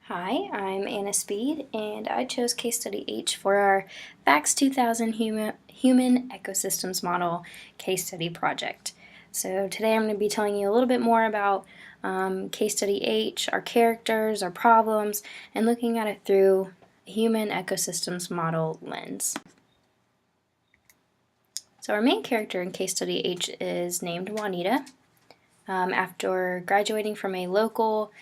Hi, I'm Anna Speed, and I chose case study H for our FACS2000 Human Ecosystems Model case study project. So today I'm going to be telling you a little bit more about case study H, our characters, our problems, and looking at it through a human ecosystems model lens. So our main character in case study H is named Juanita. After graduating from a local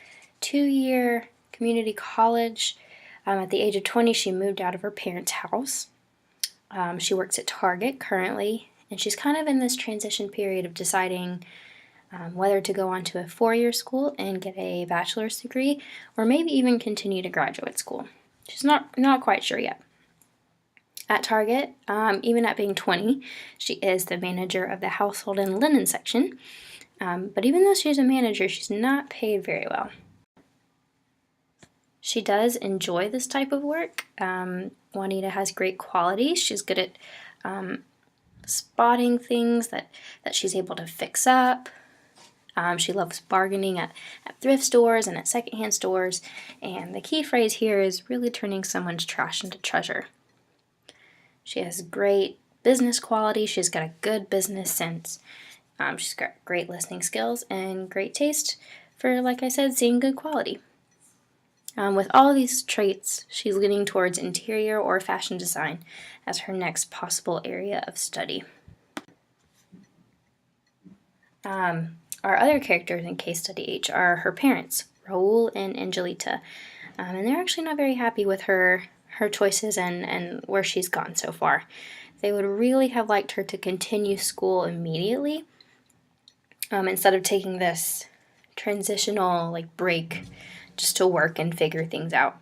2-year community college, at the age of 20, she moved out of her parents' house. She works at Target currently, and she's kind of in this transition period of deciding whether to go on to a 4-year school and get a bachelor's degree, or maybe even continue to graduate school. She's not quite sure yet. At Target, even at being 20, she is the manager of the household and linen section. But even though she's a manager, she's not paid very well. She does enjoy this type of work. Juanita has great qualities. She's good at spotting things that she's able to fix up. She loves bargaining at thrift stores and at secondhand stores. And the key phrase here is really turning someone's trash into treasure. She has great business quality. She's got a good business sense. She's got great listening skills and great taste for, like I said, seeing good quality. With all of these traits, she's leaning towards interior or fashion design as her next possible area of study. Our other characters in case study H are her parents, Raul and Angelita, and they're actually not very happy with her choices and where she's gone so far. They would really have liked her to continue school immediately instead of taking this transitional break just to work and figure things out.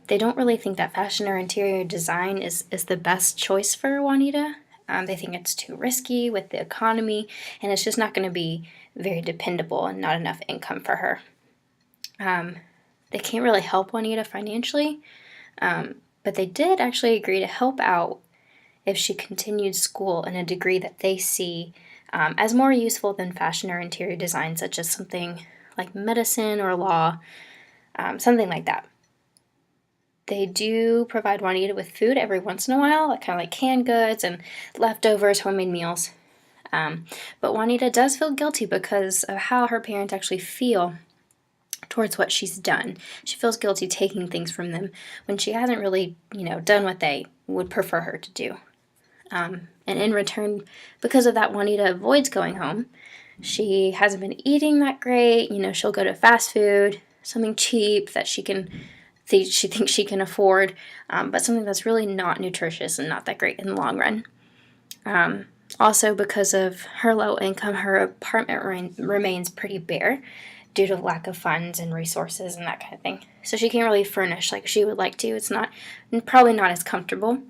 They don't really think that fashion or interior design is the best choice for Juanita. They think it's too risky with the economy, and it's just not going to be very dependable and not enough income for her. They can't really help Juanita financially, but they did actually agree to help out if she continued school in a degree that they see as more useful than fashion or interior design, such as something like medicine or law, something like that. They do provide Juanita with food every once in a while, kind of like canned goods and leftovers, homemade meals. But Juanita does feel guilty because of how her parents actually feel towards what she's done. She feels guilty taking things from them when she hasn't really, done what they would prefer her to do. And in return, because of that, Juanita avoids going home. She hasn't been eating that great. She'll go to fast food, something cheap that she thinks she can afford, but something that's really not nutritious and not that great in the long run. Also, because of her low income, her apartment remains pretty bare due to lack of funds and resources and that kind of thing. So she can't really furnish like she would like to. It's probably not as comfortable.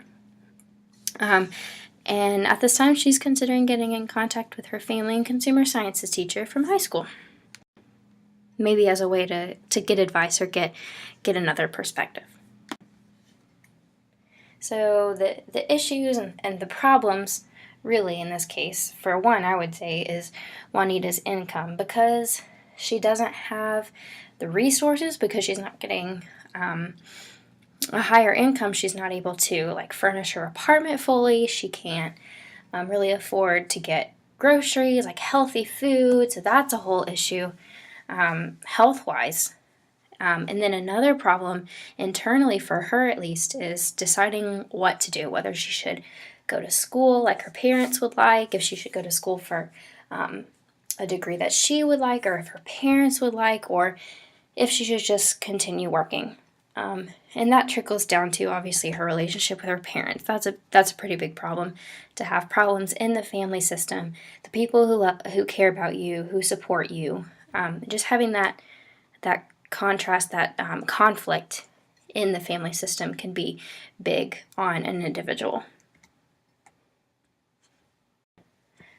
And at this time, she's considering getting in contact with her family and consumer sciences teacher from high school. Maybe as a way to get advice or get another perspective. So the issues and the problems, really, in this case, for one, I would say, is Juanita's income. Because she doesn't have the resources, because she's not getting a higher income, she's not able to furnish her apartment fully. She can't really afford to get groceries, like healthy food, so that's a whole issue health-wise. And then another problem internally for her, at least, is deciding what to do, whether she should go to school like her parents would like, if she should go to school for a degree that she would like, or if her parents would like, or if she should just continue working. And that trickles down to, obviously, her relationship with her parents. That's a pretty big problem, to have problems in the family system. The people who care about you, who support you, just having that contrast, that conflict in the family system can be big on an individual.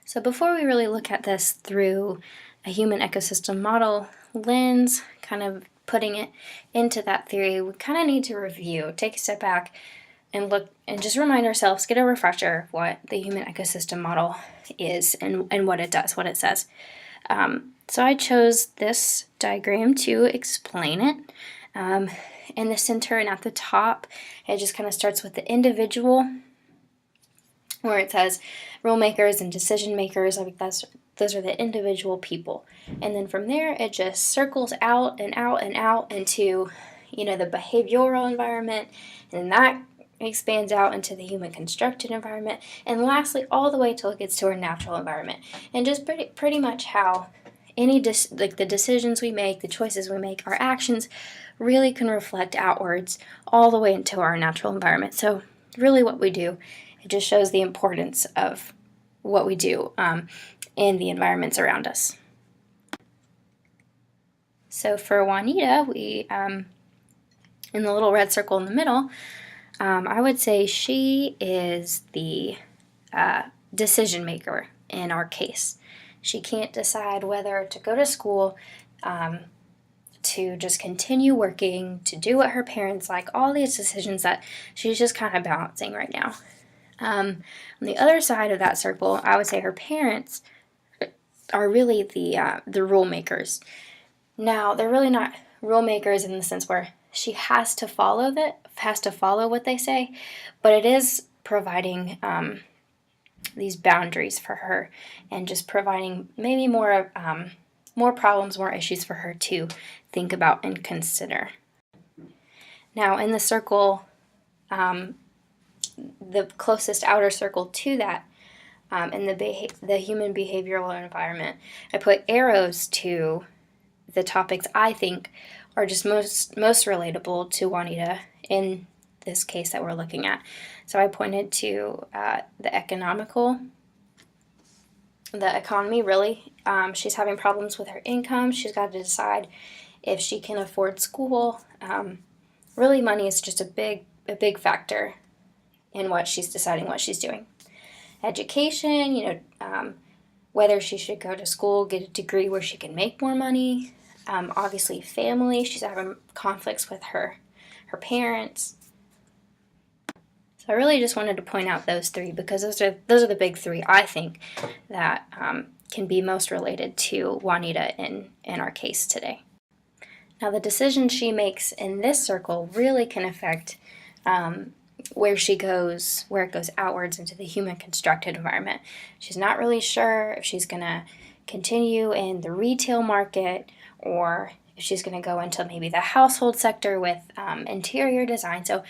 So before we really look at this through a human ecosystem model lens, kind of putting it into that theory, we kind of need to review, take a step back, and look and just remind ourselves, get a refresher of what the human ecosystem model is and what it does, what it says. So I chose this diagram to explain it. In the center and at the top, it just kind of starts with the individual, where it says rule makers and decision makers. I think those are the individual people. And then from there, it just circles out and out and out into, the behavioral environment, and that expands out into the human constructed environment, and lastly, all the way till it gets to our natural environment. And just pretty much how any the decisions we make, the choices we make, our actions really can reflect outwards all the way into our natural environment. So really what we do, it just shows the importance of what we do in the environments around us. So for Juanita, we, in the little red circle in the middle, I would say she is the decision maker in our case. She can't decide whether to go to school, to just continue working, to do what her parents like, all these decisions that she's just kind of balancing right now. On the other side of that circle, I would say her parents are really the rule makers. Now, they're really not rule makers in the sense where she has to follow what they say, but it is providing these boundaries for her, and just providing maybe more problems, more issues for her to think about and consider. Now, in the circle, the closest outer circle to that, in the human behavioral environment, I put arrows to the topics I think are just most relatable to Juanita in this case that we're looking at. So I pointed to the economy really. She's having problems with her income. She's got to decide if she can afford school. Really, money is just a big factor in what she's deciding what she's doing. Education, whether she should go to school, get a degree where she can make more money. Obviously, family. She's having conflicts with her parents. So I really just wanted to point out those three, because those are the big three I think that can be most related to Juanita in our case today. Now, the decisions she makes in this circle really can affect where it goes outwards into the human constructed environment. She's not really sure if she's going to continue in the retail market, or if she's going to go into maybe the household sector with interior design. So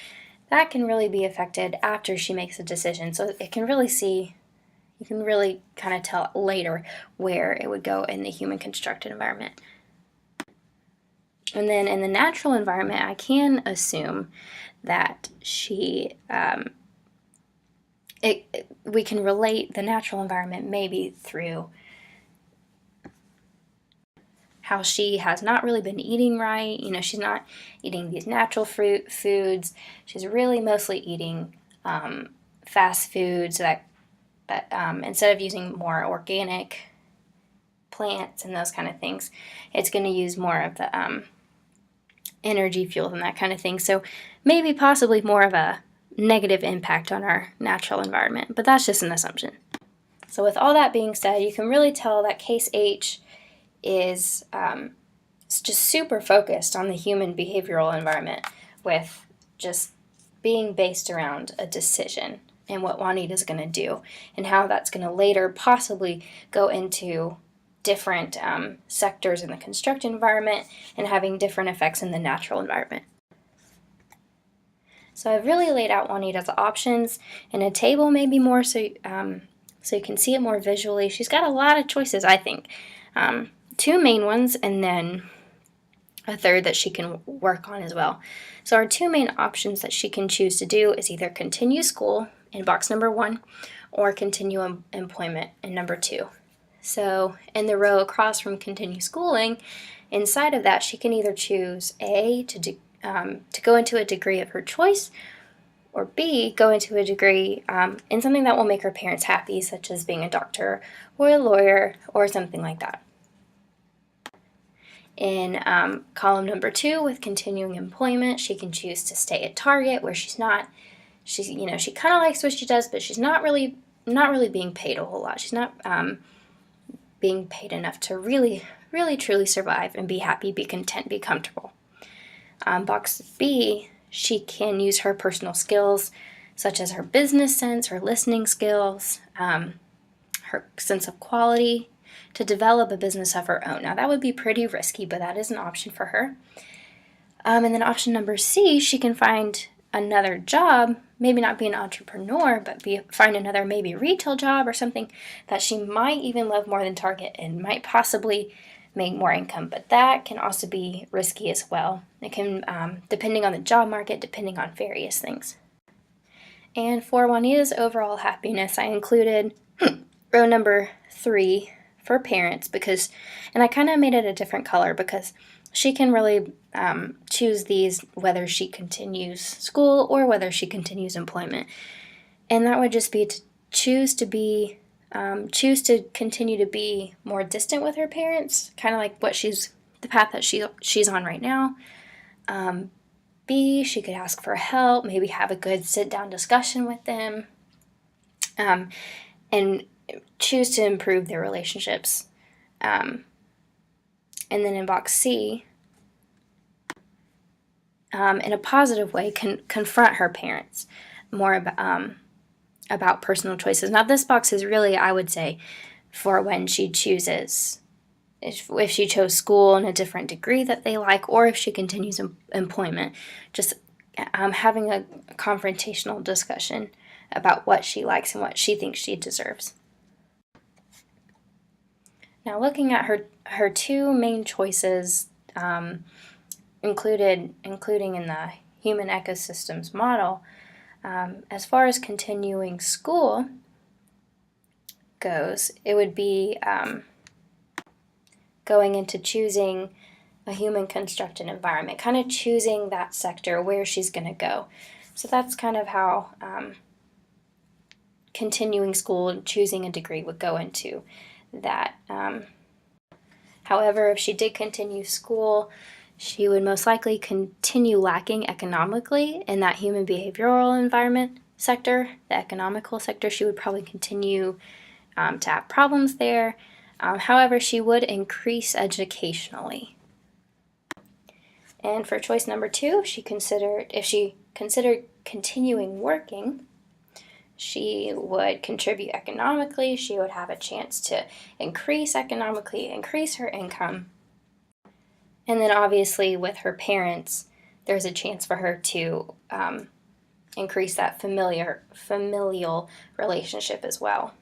that can really be affected after she makes a decision. So you can really kind of tell later where it would go in the human constructed environment. And then in the natural environment, I can assume that we can relate the natural environment maybe through how she has not really been eating right. She's not eating these natural foods. She's really mostly eating fast foods that instead of using more organic plants and those kind of things, it's going to use more of the energy fuels and that kind of thing. So maybe possibly more of a negative impact on our natural environment, but that's just an assumption. So with all that being said, you can really tell that case H is just super focused on the human behavioral environment, with just being based around a decision and what Juanita's going to do, and how that's going to later possibly go into different sectors in the constructed environment and having different effects in the natural environment. So I've really laid out Juanita's options in a table, maybe more so you can see it more visually. She's got a lot of choices, I think. Two main ones, and then a third that she can work on as well. So our two main options that she can choose to do is either continue school in box number 1, or continue employment in number 2. So in the row across from continue schooling, inside of that she can either choose A, to go into a degree of her choice, or B, go into a degree in something that will make her parents happy, such as being a doctor or a lawyer or something like that. In column number 2, with continuing employment, she can choose to stay at Target, where she kind of likes what she does, but she's not really being paid a whole lot. She's not being paid enough to really truly survive and be happy, be content, be comfortable. Box B, she can use her personal skills, such as her business sense, her listening skills, her sense of quality, to develop a business of her own. Now, that would be pretty risky, but that is an option for her. And then option number C, she can find another job, maybe not be an entrepreneur, but find another maybe retail job or something that she might even love more than Target and might possibly make more income. But that can also be risky as well. It can, depending on the job market, depending on various things. And for Juanita's overall happiness, I included row number 3 for parents because, and I kind of made it a different color because she can really choose these whether she continues school or whether she continues employment. And that would just be to choose to continue to be more distant with her parents, kind of like the path that she's on right now. B, she could ask for help, maybe have a good sit-down discussion with them, and choose to improve their relationships. And then in box C, in a positive way, confront her parents more about personal choices. Now, this box is really, I would say, for when she chooses, if she chose school in a different degree that they like, or if she continues employment, just having a confrontational discussion about what she likes and what she thinks she deserves. Now, looking at her 2 main choices, including in the human ecosystems model, as far as continuing school goes, it would be going into choosing a human constructed environment, kind of choosing that sector where she's going to go. So that's kind of how continuing school and choosing a degree would go into that. However, if she did continue school, she would most likely continue lacking economically in that human behavioral environment sector, the economical sector. She would probably continue to have problems there. However, she would increase educationally. And for choice number 2, if she considered continuing working, she would contribute economically. She would have a chance to increase economically, increase her income. And then obviously with her parents, there's a chance for her to increase that familial relationship as well.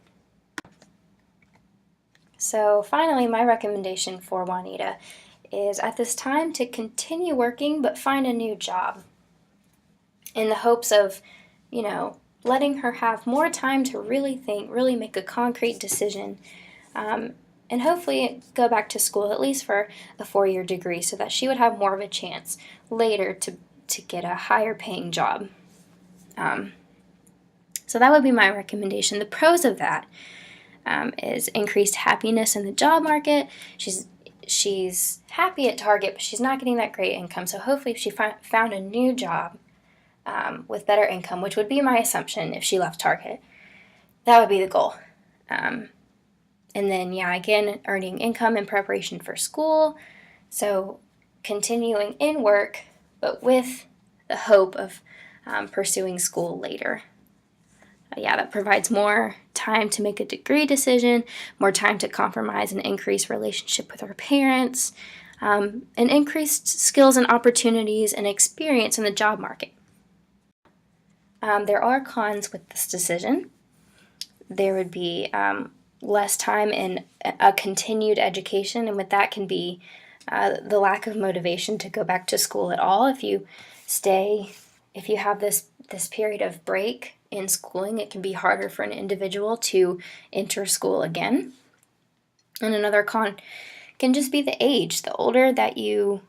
So finally, my recommendation for Juanita is at this time to continue working but find a new job in the hopes of, letting her have more time to really think, really make a concrete decision, and hopefully go back to school at least for a 4-year degree so that she would have more of a chance later to get a higher paying job. So that would be my recommendation. The pros of that is increased happiness in the job market. She's happy at Target, but she's not getting that great income. So hopefully if she found a new job with better income, which would be my assumption if she left Target, that would be the goal. And then, again, earning income in preparation for school. So continuing in work, but with the hope of pursuing school later. That provides more time to make a degree decision, more time to compromise and increase relationship with her parents, and increased skills and opportunities and experience in the job market. There are cons with this decision. There would be less time in a continued education, and with that can be the lack of motivation to go back to school at all. If you have this period of break in schooling, it can be harder for an individual to enter school again. And another con can just be the age. The older that you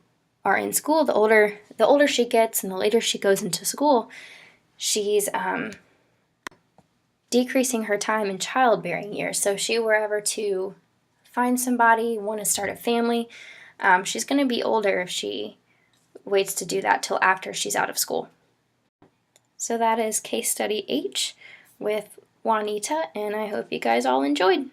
are in school, the older she gets and the later she goes into school, she's decreasing her time in childbearing years. So if she were ever to find somebody, want to start a family, she's going to be older if she waits to do that till after she's out of school. So that is case study H with Juanita, and I hope you guys all enjoyed.